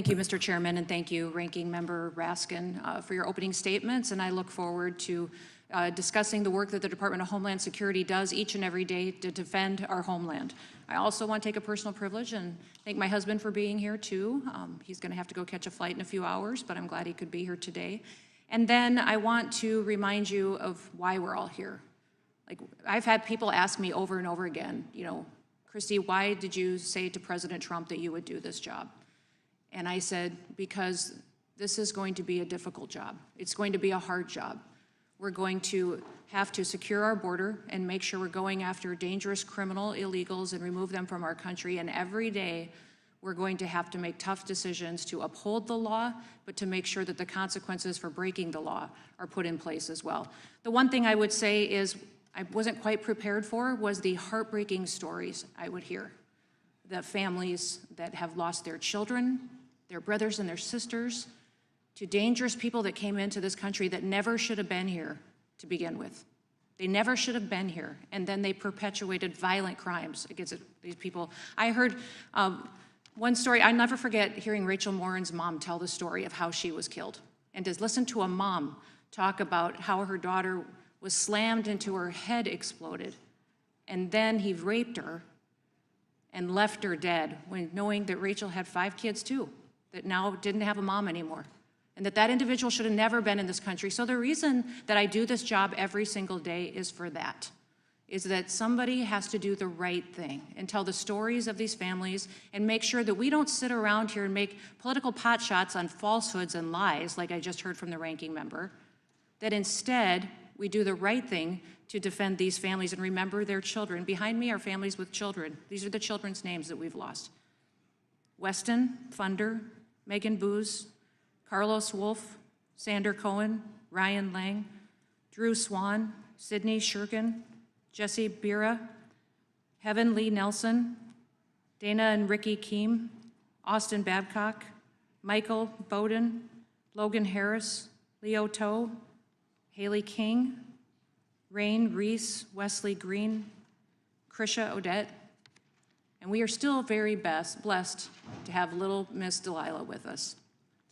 Thank you, Mr. Chairman, and thank you, Ranking Member Raskin, for your opening statements. And I look forward to discussing the work that the Department of Homeland Security does each and every day to defend our homeland. I also want to take a personal privilege and thank my husband for being here too. He's going to have to go catch a flight in a few hours, but I'm glad he could be here today. And then I want to remind you of why we're all here. Like, I've had people ask me over and over again, you know, Kristi, why did you say to President Trump that you would do this job? And I said, because this is going to be a difficult job. It's going to be a hard job. We're going to have to secure our border and make sure we're going after dangerous criminal illegals and remove them from our country. And every day, we're going to have to make tough decisions to uphold the law, but to make sure that the consequences for breaking the law are put in place as well. The one thing I would say is I wasn't quite prepared for was the heartbreaking stories I would hear. The families that have lost their children, their brothers and their sisters, to dangerous people that came into this country that never should have been here to begin with. They never should have been here, and then they perpetuated violent crimes against these people. I heard one story, I'll never forget hearing Rachel Morin's mom tell the story of how she was killed. And to listen to a mom talk about how her daughter was slammed into her head exploded, and then he raped her and left her dead, when knowing that Rachel had 5 kids too, that now didn't have a mom anymore, and that individual should have never been in this country. So the reason that I do this job every single day is for that, is that somebody has to do the right thing and tell the stories of these families and make sure that we don't sit around here and make political pot shots on falsehoods and lies, like I just heard from the ranking member, that instead we do the right thing to defend these families and remember their children. Behind me are families with children. These are the children's names that we've lost. Weston Funder, Megan Booz, Carlos Wolf, Sander Cohen, Ryan Lang, Drew Swan, Sydney Shurkin, Jesse Bira, Heaven Lee Nelson, Dana and Ricky Keem, Austin Babcock, Michael Bowden, Logan Harris, Leo Toe, Haley King, Rain Reese, Wesley Green, Krisha Odette, and we are still very blessed to have little Miss Delilah with us.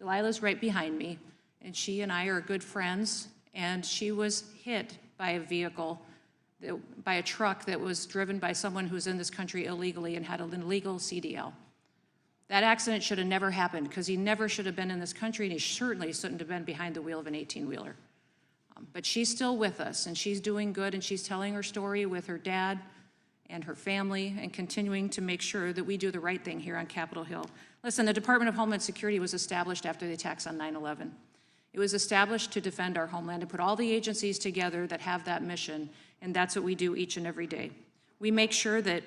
Delilah's right behind me, and she and I are good friends, and she was hit by a vehicle, by a truck that was driven by someone who's in this country illegally and had an illegal CDL. That accident should have never happened, because he never should have been in this country, and he certainly shouldn't have been behind the wheel of an 18-wheeler. But she's still with us, and she's doing good, and she's telling her story with her dad and her family, and continuing to make sure that we do the right thing here on Capitol Hill. Listen, the Department of Homeland Security was established after the attacks on 9/11. It was established to defend our homeland, and put all the agencies together that have that mission, and that's what we do each and every day. We make sure that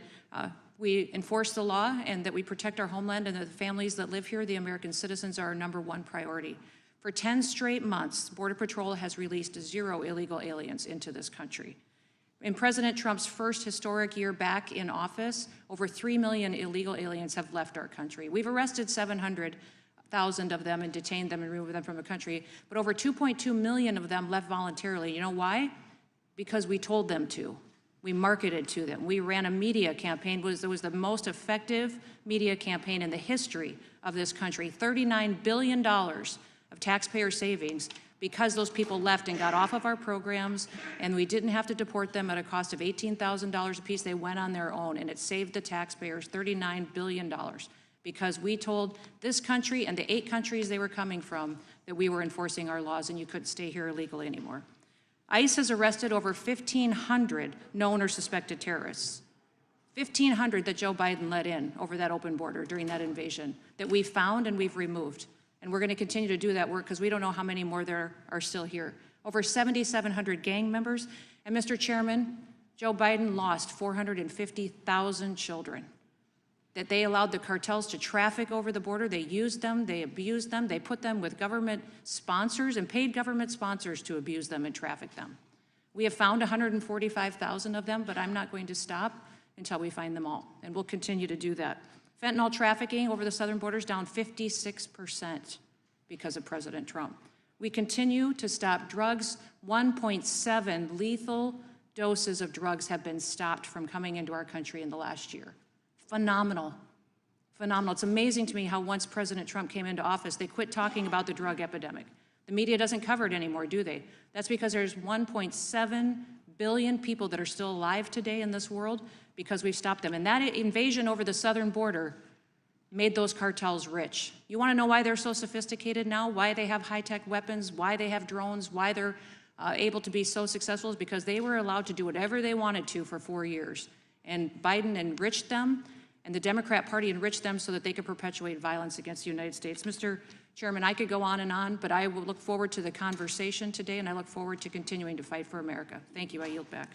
we enforce the law and that we protect our homeland, and that the families that live here, the American citizens, are our #1 priority. For 10 straight months, Border Patrol has released 0 illegal aliens into this country. In President Trump's first historic year back in office, over 3 million illegal aliens have left our country. We've arrested 700,000 of them and detained them and removed them from the country, but over 2.2 million of them left voluntarily. You know why? Because we told them to. We marketed to them. We ran a media campaign. It was the most effective media campaign in the history of this country. $39 billion of taxpayer savings, because those people left and got off of our programs, and we didn't have to deport them at a cost of $18,000 apiece. They went on their own, and it saved the taxpayers $39 billion, because we told this country and the 8 countries they were coming from that we were enforcing our laws and you couldn't stay here illegally anymore. ICE has arrested over 1,500 known or suspected terrorists. 1,500 that Joe Biden let in over that open border during that invasion, that we found and we've removed. And we're going to continue to do that work, because we don't know how many more there are still here. Over 7,700 gang members. And Mr. Chairman, Joe Biden lost 450,000 children that they allowed the cartels to traffic over the border. They used them, they abused them, they put them with government sponsors and paid government sponsors to abuse them and traffic them. We have found 145,000 of them, but I'm not going to stop until we find them all, and we'll continue to do that. Fentanyl trafficking over the southern border is down 56% because of President Trump. We continue to stop drugs. 1.7 lethal doses of drugs have been stopped from coming into our country in the last year. Phenomenal. phenomenal. It's amazing to me how once President Trump came into office, they quit talking about the drug epidemic. The media doesn't cover it anymore, do they? That's because there's 1.7 billion people that are still alive today in this world because we've stopped them. And that invasion over the southern border made those cartels rich. You want to know why they're so sophisticated now, why they have high-tech weapons, why they have drones, why they're able to be so successful? Is because they were allowed to do whatever they wanted to for 4 years. And Biden enriched them, and the Democrat Party enriched them so that they could perpetuate violence against the United States. Mr. Chairman, I could go on, but I will look forward to the conversation today, and I look forward to continuing to fight for America. Thank you. I yield back.